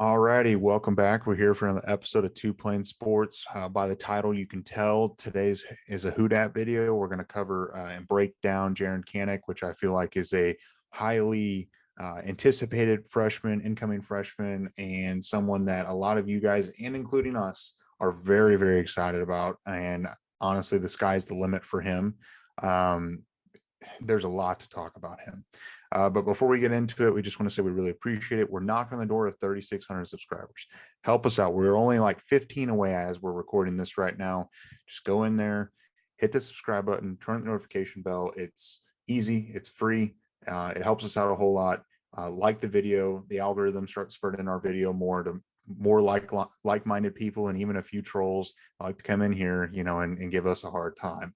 Alrighty, welcome back. We're here for another episode of Two Plane Sports. By the title, you can tell today's is a Who Dat video. We're going to cover and break down Jaren Kanik, which I feel like is a highly anticipated freshman, incoming freshman, and someone that a lot of you guys, and including us, are very, very excited about. And honestly, the sky's the limit for him. There's a lot to talk about him. But before we get into it, we just want to say we really appreciate it. We're knocking on the door of 3,600 subscribers. Help us out. We're only like 15 away as we're recording this right now. Just go in there, hit the subscribe button, turn the notification bell. It's easy. It's free. It helps us out a whole lot. Like the video, the algorithm starts spreading our video more to more like-minded people, and even a few trolls like to come in here, and give us a hard time.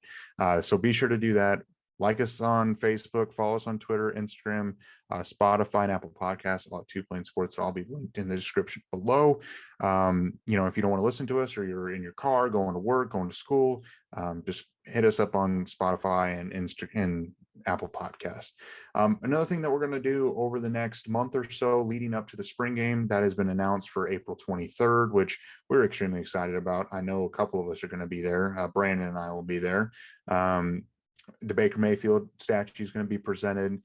So be sure to do that. Like us on Facebook, follow us on Twitter, Instagram, Spotify, and Apple Podcasts. All at Two Plane Sports. It'll all be linked in the description below. If you don't want to listen to us, or you're in your car, going to work, going to school, just hit us up on Spotify and Apple Podcasts. Another thing that we're going to do over the next month or so, leading up to the spring game, that has been announced for April 23rd, which we're extremely excited about. I know a couple of us are going to be there. Brandon and I will be there. The Baker Mayfield statue is going to be presented.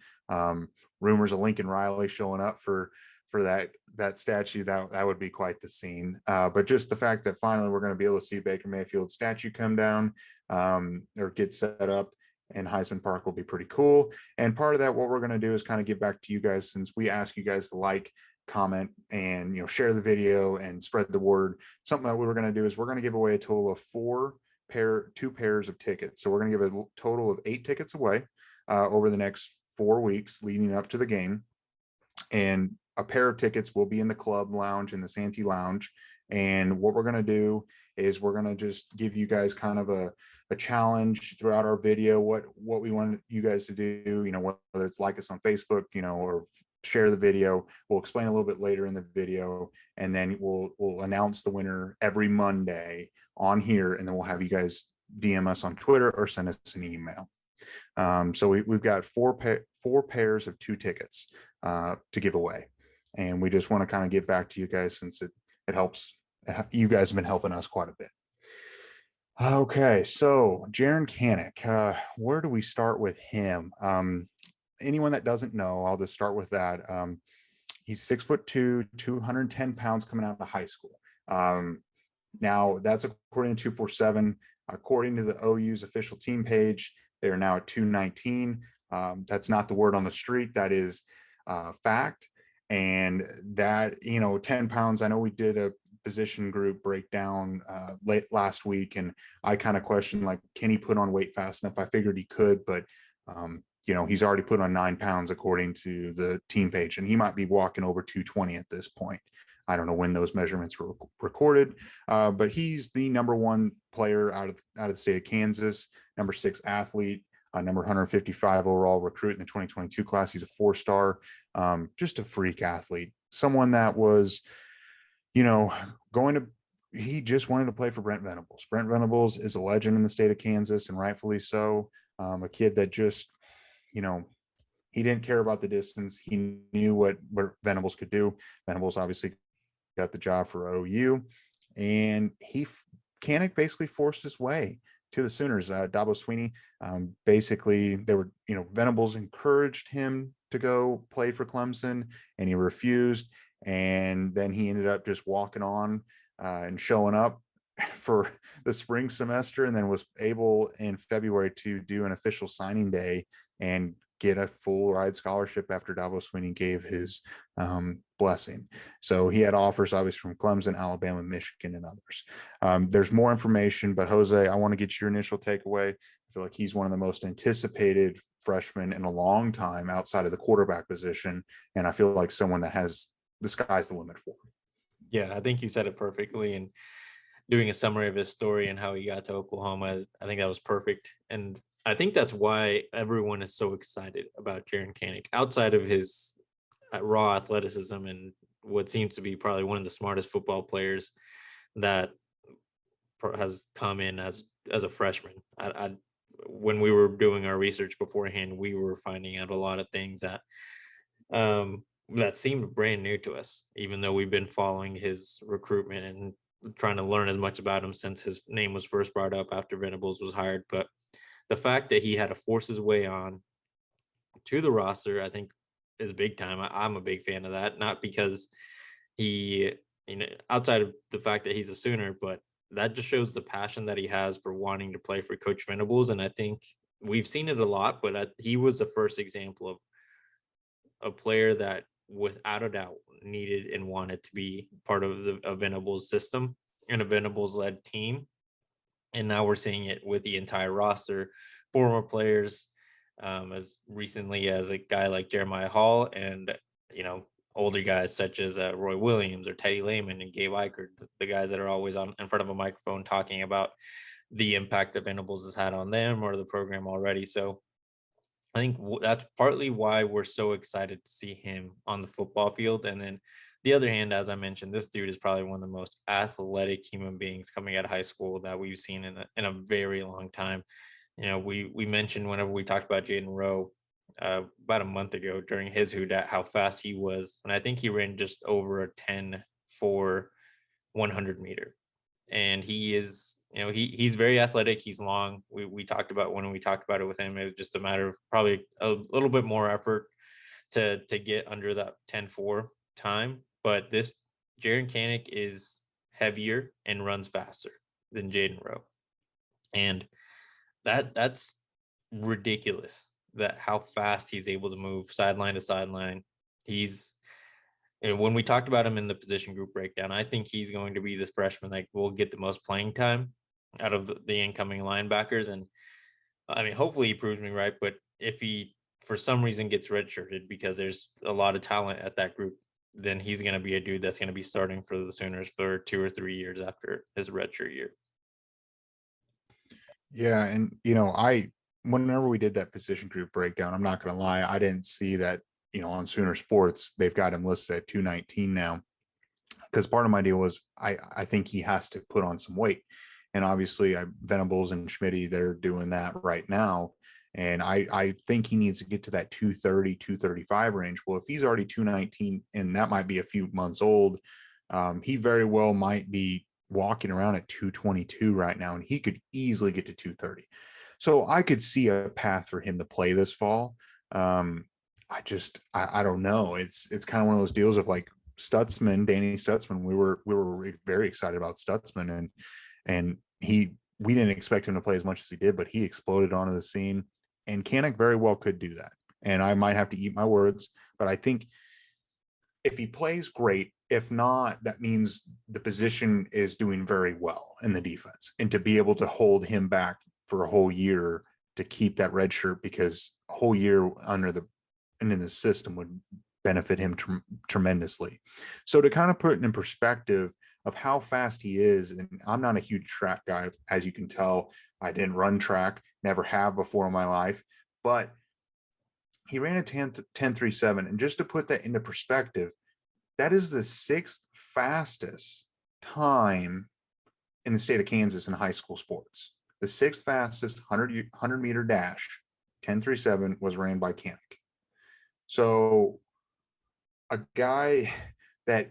Rumors of Lincoln Riley showing up for that statue, that would be quite the scene. But just the fact that finally we're going to be able to see Baker Mayfield statue come down or get set up in Heisman Park will be pretty cool. And part of that, what we're going to do is kind of give back to you guys, since we ask you guys to like, comment, and share the video and spread the word. Something that we were going to do is we're going to give away a total of two pairs of tickets. So we're going to give a total of 8 tickets away over the next 4 weeks leading up to the game. And a pair of tickets will be in the club lounge, in the Santee Lounge. And what we're going to do is we're going to just give you guys kind of a challenge throughout our video, what we want you guys to do, whether it's like us on Facebook, or share the video. We'll explain a little bit later in the video, and then we'll announce the winner every Monday on here, and then we'll have you guys DM us on Twitter or send us an email. So we've got four pairs of 2 tickets to give away, and we just want to kind of give back to you guys, since it helps. You guys have been helping us quite a bit. Okay, so Jaren Kanik, where do we start with him? Anyone that doesn't know, I'll just start with that. He's 6'2", 210 pounds coming out of high school. Now that's according to 247. According to the OU's official team page, they are now at 219. That's not the word on the street. That is fact. And that, 10 pounds, I know we did a position group breakdown late last week, and I kind of questioned, like, can he put on weight fast enough? I figured he could, but he's already put on 9 pounds according to the team page, and he might be walking over 220 at this point. I don't know when those measurements were recorded, but he's the number 1 player out of the state of Kansas, number 6 athlete, number 155 overall recruit in the 2022 class. He's a 4-star, just a freak athlete, someone that was, he just wanted to play for Brent Venables. Brent Venables is a legend in the state of Kansas, and rightfully so. A kid that just, he didn't care about the distance. He knew what Venables could do. Venables obviously got the job for OU, and Kanik basically forced his way to the Sooners. Dabo Swinney, basically, Venables encouraged him to go play for Clemson, and he refused. And then he ended up just walking on and showing up for the spring semester, and then was able in February to do an official signing day and get a full ride scholarship after Dabo Swinney gave his blessing. So he had offers obviously from Clemson, Alabama, Michigan, and others. There's more information, but Jose, I want to get your initial takeaway. I feel like he's one of the most anticipated freshmen in a long time outside of the quarterback position, and I feel like someone that has the sky's the limit for him. Yeah, I think you said it perfectly. And doing a summary of his story and how he got to Oklahoma, I think that was perfect. And I think that's why everyone is so excited about Jaren Kanik, outside of his raw athleticism and what seems to be probably one of the smartest football players that has come in as a freshman. When we were doing our research beforehand, we were finding out a lot of things that that seemed brand new to us, even though we've been following his recruitment and trying to learn as much about him since his name was first brought up after Venables was hired. But the fact that he had to force his way on to the roster, I think, is big time. I'm a big fan of that, not because he, outside of the fact that he's a Sooner, but that just shows the passion that he has for wanting to play for Coach Venables. And I think we've seen it a lot, but he was the first example of a player that, without a doubt, needed and wanted to be part of the Venables system and a Venables led team. And now we're seeing it with the entire roster, former players, as recently as a guy like Jeremiah Hall, and older guys such as Roy Williams or Teddy Lehman and Gabe Eichert, the guys that are always on in front of a microphone talking about the impact that Venables has had on them or the program already. So I think that's partly why we're so excited to see him on the football field. And then the other hand, as I mentioned, this dude is probably one of the most athletic human beings coming out of high school that we've seen in a very long time. We mentioned whenever we talked about Jaden Rowe about a month ago during his Houdat how fast he was, and I think he ran just over a 10 for 100 meter. And he is, he's very athletic. He's long. We talked about when we talked about it with him, it was just a matter of probably a little bit more effort to get under that 10-4 time. But this Jaren Kanik is heavier and runs faster than Jaden Rowe. And that's ridiculous, that how fast he's able to move sideline to sideline. And when we talked about him in the position group breakdown, I think he's going to be this freshman that will get the most playing time out of the incoming linebackers. And I mean, hopefully he proves me right. But if he, for some reason, gets redshirted because there's a lot of talent at that group, then he's going to be a dude that's going to be starting for the Sooners for 2 or 3 years after his redshirt year. Yeah, and whenever we did that position group breakdown, I'm not going to lie, I didn't see that. On Sooner Sports, they've got him listed at 219 now, because part of my deal was I think he has to put on some weight, and obviously Venables and Schmitty, they're doing that right now, and I think he needs to get to that 230 235 range. Well, if he's already 219, and that might be a few months old, he very well might be walking around at 222 right now, and he could easily get to 230. So I could see a path for him to play this fall. I don't know. It's kind of one of those deals of like Danny Stutzman. We were very excited about Stutzman, and we didn't expect him to play as much as he did, but he exploded onto the scene, and Kanak very well could do that. And I might have to eat my words, but I think if he plays, great. If not, that means the position is doing very well in the defense, and to be able to hold him back for a whole year to keep that red shirt, because a whole year in the system would benefit him tremendously. So to kind of put it in perspective of how fast he is, and I'm not a huge track guy, as you can tell. I didn't run track, never have before in my life, but he ran a 10.37, and just to put that into perspective, that is the sixth fastest time in the state of Kansas in high school sports. The sixth fastest 100 meter dash, 10.37, was ran by Kanak. So a guy that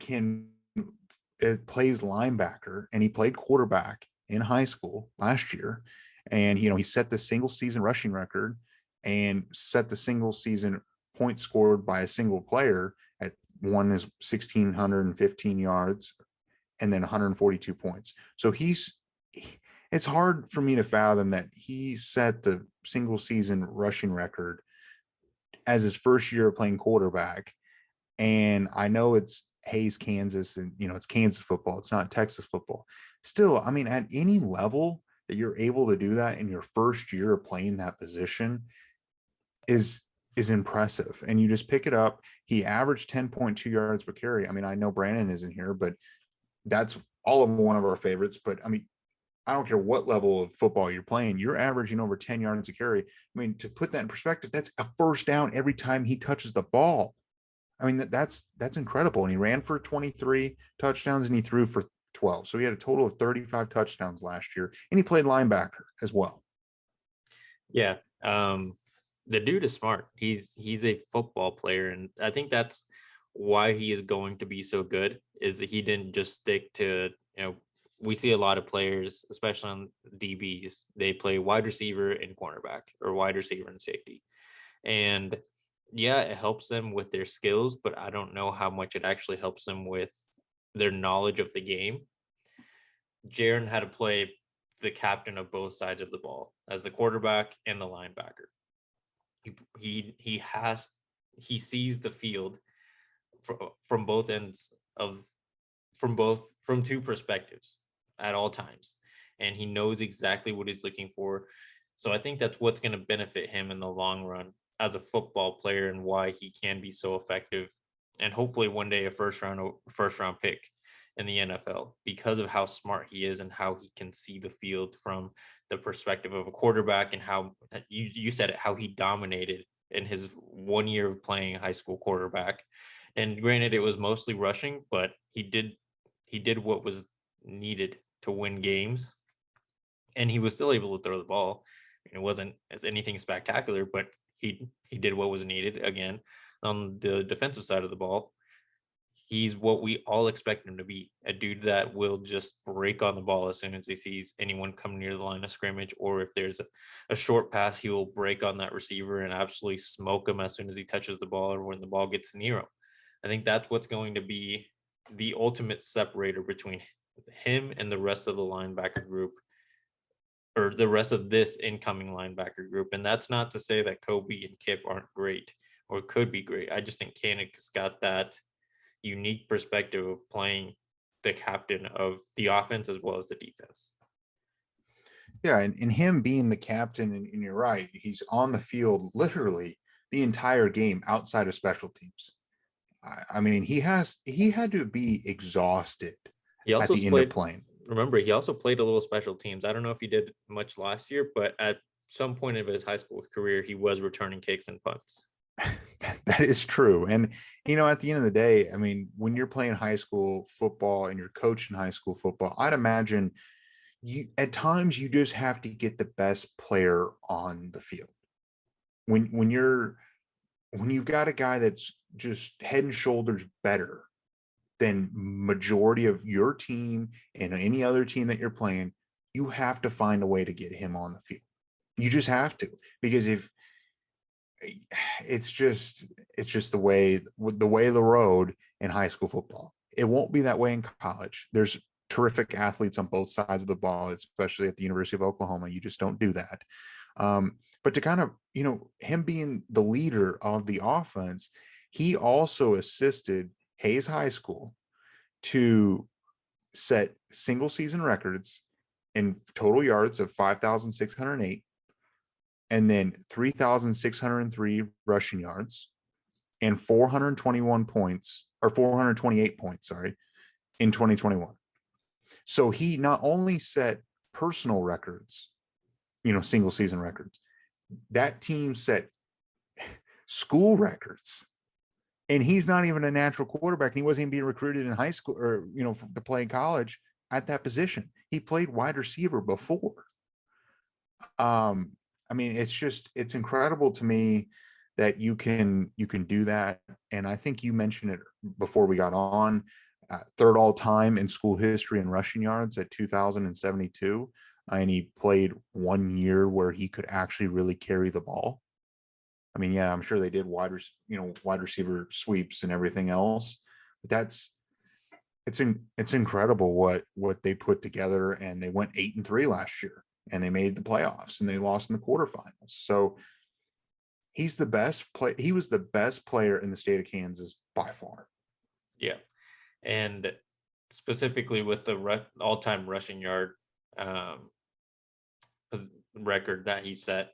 plays linebacker, and he played quarterback in high school last year, and he set the single season rushing record and set the single season points scored by a single player at one is 1,615 yards and then 142 points. So it's hard for me to fathom that he set the single season rushing record as his first year of playing quarterback. And I know it's Hayes, Kansas, and it's Kansas football. It's not Texas football. Still, I mean, at any level that you're able to do that in your first year of playing that position is impressive. And you just pick it up. He averaged 10.2 yards per carry. I mean, I know Brandon isn't here, but that's all of one of our favorites. But I mean, I don't care what level of football you're playing, you're averaging over 10 yards a carry. I mean, to put that in perspective, that's a first down every time he touches the ball. I mean, that's incredible. And he ran for 23 touchdowns and he threw for 12. So he had a total of 35 touchdowns last year, and he played linebacker as well. Yeah. The dude is smart. He's a football player. And I think that's why he is going to be so good is that he didn't just stick to, we see a lot of players, especially on DBs, they play wide receiver and cornerback or wide receiver and safety. And yeah, it helps them with their skills, but I don't know how much it actually helps them with their knowledge of the game. Jaren had to play the captain of both sides of the ball as the quarterback and the linebacker. He sees the field from both ends of from two perspectives at all times, and he knows exactly what he's looking for. So I think that's what's going to benefit him in the long run as a football player, and why he can be so effective, and hopefully one day a first round pick in the NFL, because of how smart he is and how he can see the field from the perspective of a quarterback, and how you said it, how he dominated in his 1 year of playing high school quarterback. And granted, it was mostly rushing, but he did what was needed to win games, and he was still able to throw the ball. It wasn't as anything spectacular, but he did what was needed. Again, on the defensive side of the ball, he's what we all expect him to be, a dude that will just break on the ball as soon as he sees anyone come near the line of scrimmage, or if there's a short pass, he will break on that receiver and absolutely smoke him as soon as he touches the ball or when the ball gets near him. I think that's what's going to be the ultimate separator between him and the rest of the linebacker group, or the rest of this incoming linebacker group. And that's not to say that Kobe and Kip aren't great or could be great. I just think Kanik's got that unique perspective of playing the captain of the offense as well as the defense. Yeah, and him being the captain, and you're right, he's on the field literally the entire game outside of special teams. I mean, he had to be exhausted He at also the end of played, playing. remember, he also played a little special teams. I don't know if he did much last year, but at some point of his high school career, he was returning kicks and punts. That is true. And, at the end of the day, I mean, when you're playing high school football and you're coaching high school football, I'd imagine at times you just have to get the best player on the field. When you've got a guy that's just head and shoulders better than majority of your team and any other team that you're playing, you have to find a way to get him on the field. You just have to, because if it's just the way of the road in high school football. It won't be that way in college. There's terrific athletes on both sides of the ball, especially at the University of Oklahoma. You just don't do that. But to kind of, him being the leader of the offense, he also assisted Hayes High School to set single season records in total yards of 5,608, and then 3,603 rushing yards, and 421 points, or 428 points, sorry, in 2021. So he not only set personal records, single season records, that team set school records. And he's not even a natural quarterback. And he wasn't even being recruited in high school, or, to play in college at that position. He played wide receiver before. I mean, it's incredible to me that you can do that. And I think you mentioned it before we got on, third all time in school history in rushing yards at 2,072. And he played 1 year where he could actually really carry the ball. I mean, yeah, I'm sure they did wide receiver sweeps and everything else, but it's incredible what they put together. And they went 8-3 last year, and they made the playoffs, and they lost in the quarterfinals. So he's the best play. He was the best player in the state of Kansas by far. Yeah. And specifically with the all-time rushing yard record that he set,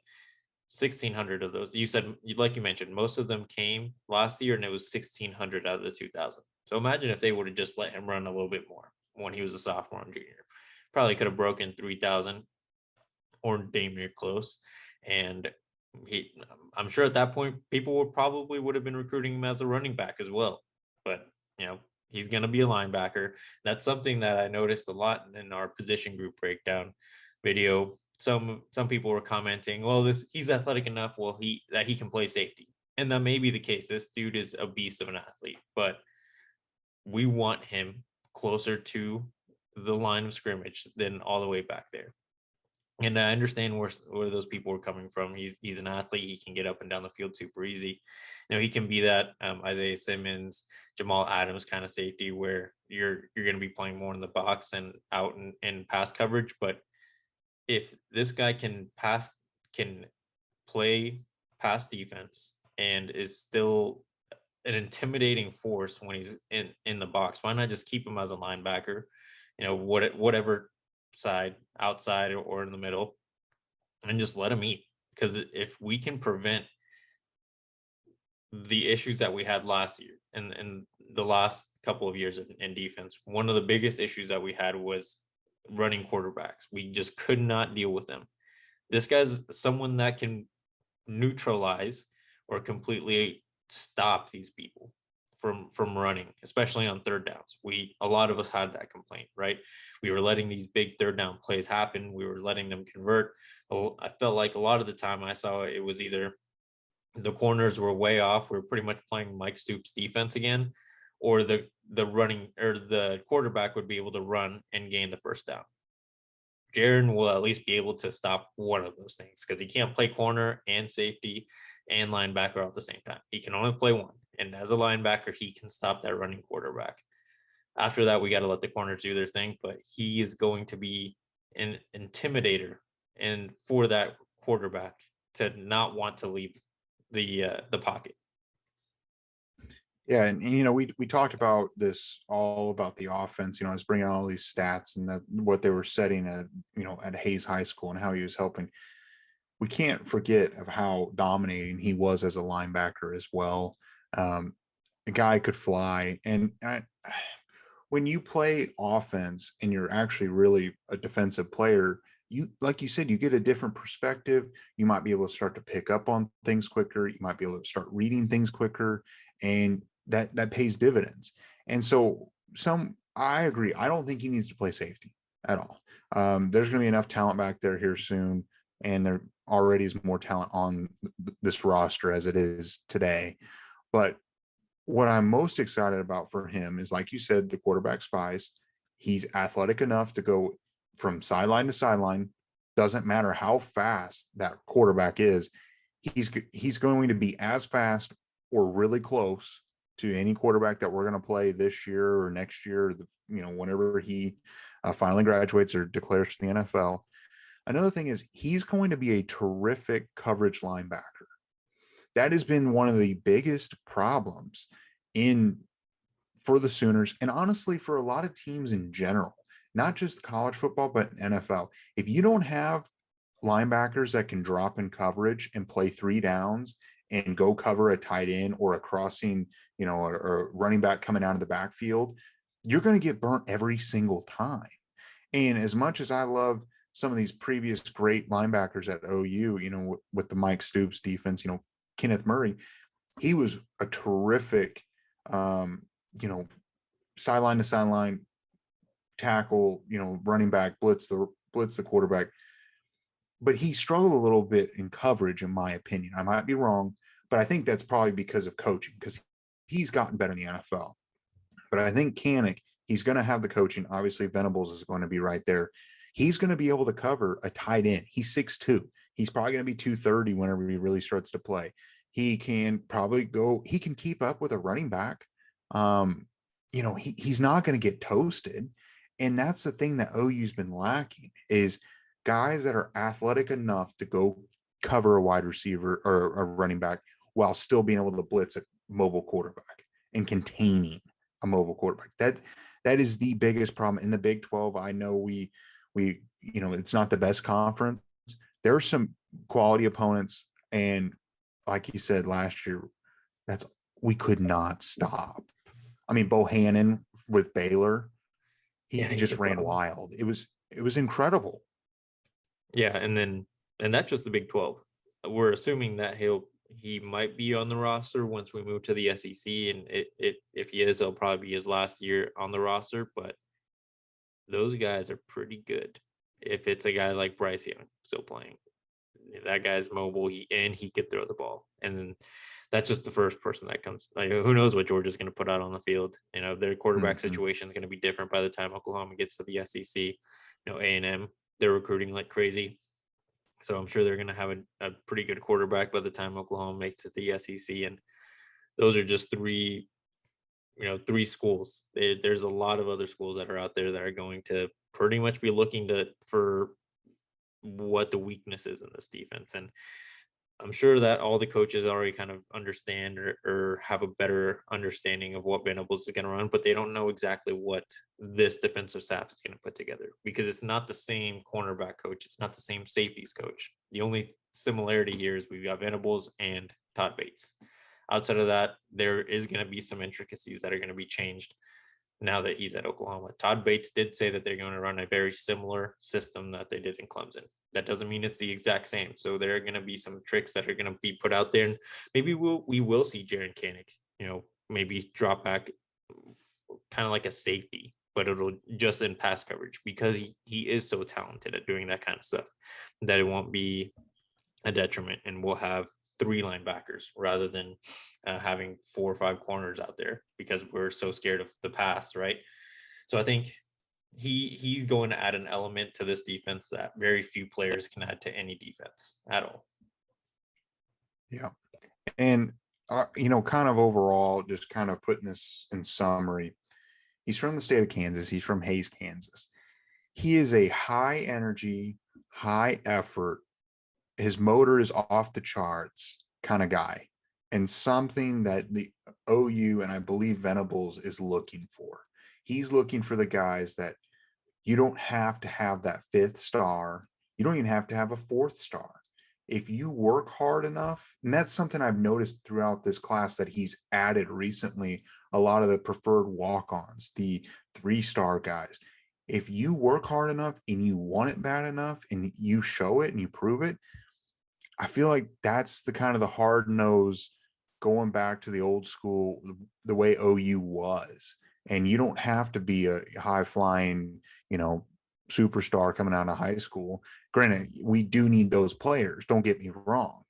1,600 of those. You said, like you mentioned, most of them came last year, and it was 1,600 out of the 2,000. So imagine if they would have just let him run a little bit more when he was a sophomore and junior. Probably could have broken 3,000 or damn near close. And I'm sure at that point, people would have been recruiting him as a running back as well. But, he's going to be a linebacker. That's something that I noticed a lot in our position group breakdown video. Some people were commenting, well, he's athletic enough, that he can play safety. And that may be the case. This dude is a beast of an athlete, but we want him closer to the line of scrimmage than all the way back there. And I understand where those people are coming from. He's an athlete. He can get up and down the field super easy. He can be that Isaiah Simmons, Jamal Adams kind of safety where you're going to be playing more in the box and out in pass coverage. But if this guy can play pass defense and is still an intimidating force when he's in the box, why not just keep him as a linebacker? Whatever side, outside or in the middle, and just let him eat. Because if we can prevent the issues that we had last year and the last couple of years in defense, one of the biggest issues that we had was running quarterbacks. We just could not deal with them. This guy's someone that can neutralize or completely stop these people from running, especially on third downs. A lot of us had that complaint, right? We were letting these big third down plays happen. We were letting them convert. I felt like a lot of the time I saw it was either the corners were way off. We were pretty much playing Mike Stoops defense again, or the running or the quarterback would be able to run and gain the first down. Jaren will at least be able to stop one of those things because he can't play corner and safety and linebacker at the same time. He can only play one. And as a linebacker, he can stop that running quarterback. After that, we got to let the corners do their thing, but he is going to be an intimidator and for that quarterback to not want to leave the pocket. Yeah, and we talked about this all about the offense. I was bringing all these stats and that what they were setting at at Hayes High School and how he was helping. We can't forget of how dominating he was as a linebacker as well. The guy could fly, and when you play offense and you're actually really a defensive player, like you said, you get a different perspective. You might be able to start to pick up on things quicker. You might be able to start reading things quicker, and that pays dividends. And so I agree. I don't think he needs to play safety at all. There's going to be enough talent back there here soon, and there already is more talent on this roster as it is today. But what I'm most excited about for him is, like you said, the quarterback spies. He's athletic enough to go from sideline to sideline. Doesn't matter how fast that quarterback is. He's going to be as fast or really close to any quarterback that we're going to play this year or next year, whenever he finally graduates or declares to the NFL. Another thing is he's going to be a terrific coverage linebacker. That has been one of the biggest problems for the Sooners, and honestly for a lot of teams in general, not just college football, but NFL. If you don't have linebackers that can drop in coverage and play 3 downs and go cover a tight end or a crossing, or running back coming out of the backfield, you're going to get burnt every single time. And as much as I love some of these previous great linebackers at OU, with the Mike Stoops defense, Kenneth Murray, he was a terrific, sideline to sideline tackle, running back, blitz the quarterback. But he struggled a little bit in coverage, in my opinion. I might be wrong, but I think that's probably because of coaching, because he's gotten better in the NFL. But I think Kanak, he's going to have the coaching. Obviously, Venables is going to be right there. He's going to be able to cover a tight end. He's 6'2". He's probably going to be 230 whenever he really starts to play. He can keep up with a running back. He's not going to get toasted. And that's the thing that OU's been lacking, is guys that are athletic enough to go cover a wide receiver or a running back while still being able to blitz a mobile quarterback and containing a mobile quarterback. That is the biggest problem in the Big 12. I know we it's not the best conference. There are some quality opponents, and like you said last year, we could not stop. I mean, Bohannon with Baylor, he just ran wild. It was incredible. Yeah, and that's just the Big 12. We're assuming that he might be on the roster once we move to the SEC, and if he is, it'll probably be his last year on the roster. But those guys are pretty good. If it's a guy like Bryce Young still playing, that guy's mobile, he could throw the ball. And then that's just the first person that comes. Like, who knows what Georgia's going to put out on the field? Their quarterback Mhm. situation is going to be different by the time Oklahoma gets to the SEC. A&M, they're recruiting like crazy. So I'm sure they're going to have a pretty good quarterback by the time Oklahoma makes it to the SEC. And those are just three schools. There's a lot of other schools that are out there that are going to pretty much be looking for what the weakness is in this defense. And I'm sure that all the coaches already kind of understand or have a better understanding of what Venables is going to run, but they don't know exactly what this defensive staff is going to put together, because it's not the same cornerback coach. It's not the same safeties coach. The only similarity here is we've got Venables and Todd Bates. Outside of that, there is going to be some intricacies that are going to be changed now that he's at Oklahoma. Todd Bates did say that they're going to run a very similar system that they did in Clemson. That doesn't mean it's the exact same. So there are going to be some tricks that are going to be put out there, and maybe we will see Jaren Kanik, maybe drop back kind of like a safety, but it'll just in pass coverage, because he is so talented at doing that kind of stuff that it won't be a detriment, and we'll have 3 linebackers rather than having 4 or 5 corners out there because we're so scared of the pass, right? So I think he's going to add an element to this defense that very few players can add to any defense at all. Yeah. And, kind of overall, just kind of putting this in summary, he's from the state of Kansas. He's from Hayes, Kansas. He is a high energy, high effort, his motor is off the charts kind of guy, and something that the OU and I believe Venables is looking for. He's looking for the guys that you don't have to have that 5th star. You don't even have to have a 4th star. If you work hard enough, and that's something I've noticed throughout this class that he's added recently, a lot of the preferred walk-ons, the 3-star guys. If you work hard enough and you want it bad enough and you show it and you prove it, I feel like that's the kind of the hard nose going back to the old school, the way OU was. And you don't have to be a high flying, superstar coming out of high school. Granted, we do need those players. Don't get me wrong,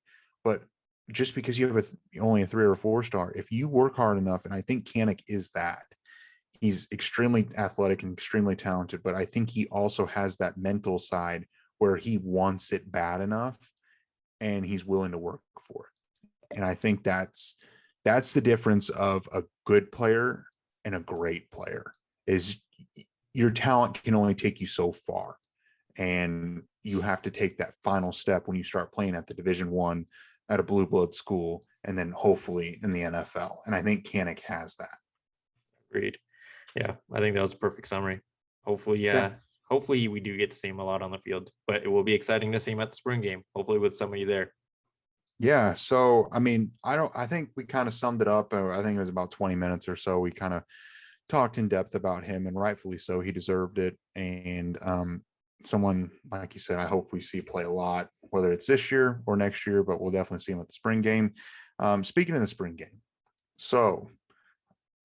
but just because you have only a 3 or 4 star, if you work hard enough, and I think Kanak is that. He's extremely athletic and extremely talented, but I think he also has that mental side where he wants it bad enough and he's willing to work for it. And I think that's the difference of a good player and a great player. Is your talent can only take you so far, and you have to take that final step when you start playing at the Division 1 at a blue blood school, and then hopefully in the NFL. And I think Kanak has that. Agreed. Yeah, I think that was a perfect summary. Hopefully, Yeah. hopefully we do get to see him a lot on the field, but it will be exciting to see him at the spring game, hopefully with somebody there. Yeah. So, I mean, I think we kind of summed it up. I think it was about 20 minutes or so. We kind of talked in depth about him, and rightfully so. He deserved it. And someone, like you said, I hope we see play a lot, whether it's this year or next year, but we'll definitely see him at the spring game. Speaking of the spring game, so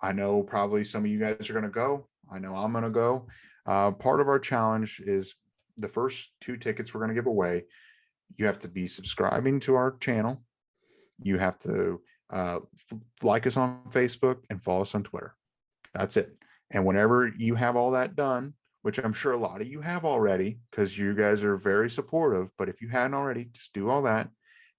I know probably some of you guys are going to go. I know I'm going to go. Part of our challenge is the first 2 tickets we're going to give away. You have to be subscribing to our channel. You have to like us on Facebook and follow us on Twitter. That's it. And whenever you have all that done, which I'm sure a lot of you have already, because you guys are very supportive, but if you hadn't already, just do all that.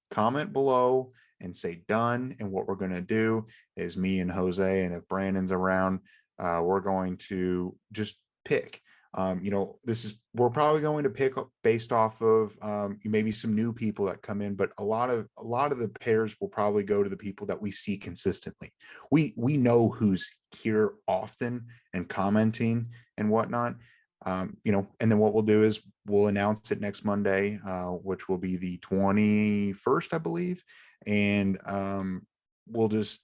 Comment below and say done. And what we're going to do is me and Jose, and if Brandon's around, we're going to just pick. We're probably going to pick up based off of maybe some new people that come in, but a lot of the pairs will probably go to the people that we see consistently. We know who's here often and commenting and whatnot. And then what we'll do is we'll announce it next Monday, which will be the 21st, I believe. And we'll just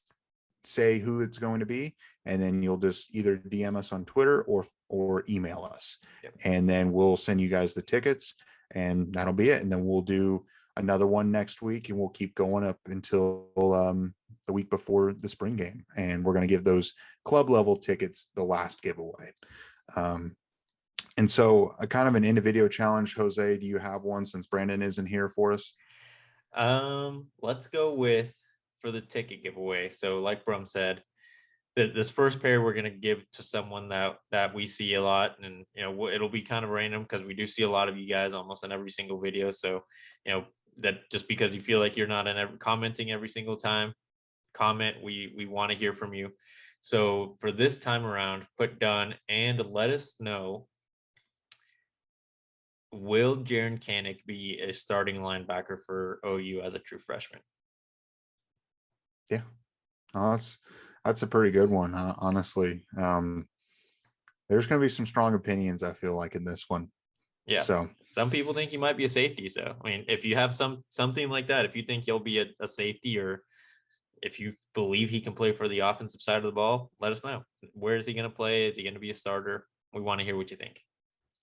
say who it's going to be, and then you'll just either DM us on Twitter or email us. Yep. And then we'll send you guys the tickets, and that'll be it. And then we'll do another one next week, and we'll keep going up until the week before the spring game. And we're going to give those club level tickets the last giveaway. And so a kind of an individual challenge. Jose, do you have one since Brandon isn't here for us? Let's go with for the ticket giveaway. So like Brum said, this first pair we're going to give to someone that we see a lot, and it'll be kind of random because we do see a lot of you guys almost in every single video. So that just because you feel like you're not commenting every single time, comment. We want to hear from you. So for this time around, put done and let us know, will Jaren Kanik be a starting linebacker for OU as a true freshman? Yeah, that's a pretty good one, honestly. There's going to be some strong opinions, I feel like, in this one. Yeah. So some people think he might be a safety. So I mean, if you have something like that, if you think he'll be a safety, or if you believe he can play for the offensive side of the ball, let us know. Where is he going to play? Is he going to be a starter? We want to hear what you think.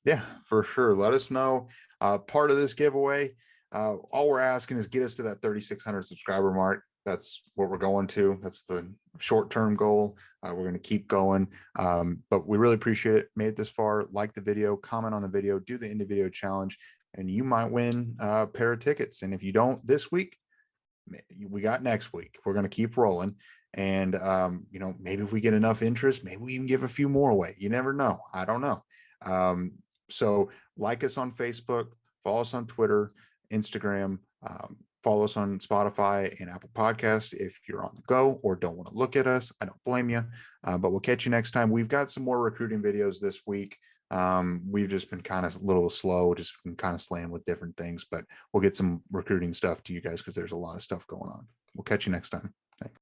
yeah, for sure. Let us know. Part of this giveaway, all we're asking is get us to that 3,600 subscriber mark. That's what we're going to. That's the short-term goal. We're going to keep going. But we really appreciate it. Made it this far. Like the video, comment on the video, do the end of video challenge, and you might win a pair of tickets. And if you don't this week, we got next week. We're going to keep rolling. And, maybe if we get enough interest, maybe we even give a few more away. You never know. I don't know. So like us on Facebook, follow us on Twitter, Instagram, follow us on Spotify and Apple Podcasts. If you're on the go or don't want to look at us, I don't blame you. But we'll catch you next time. We've got some more recruiting videos this week. We've just been kind of a little slow, just been kind of slammed with different things, but we'll get some recruiting stuff to you guys because there's a lot of stuff going on. We'll catch you next time. Thanks.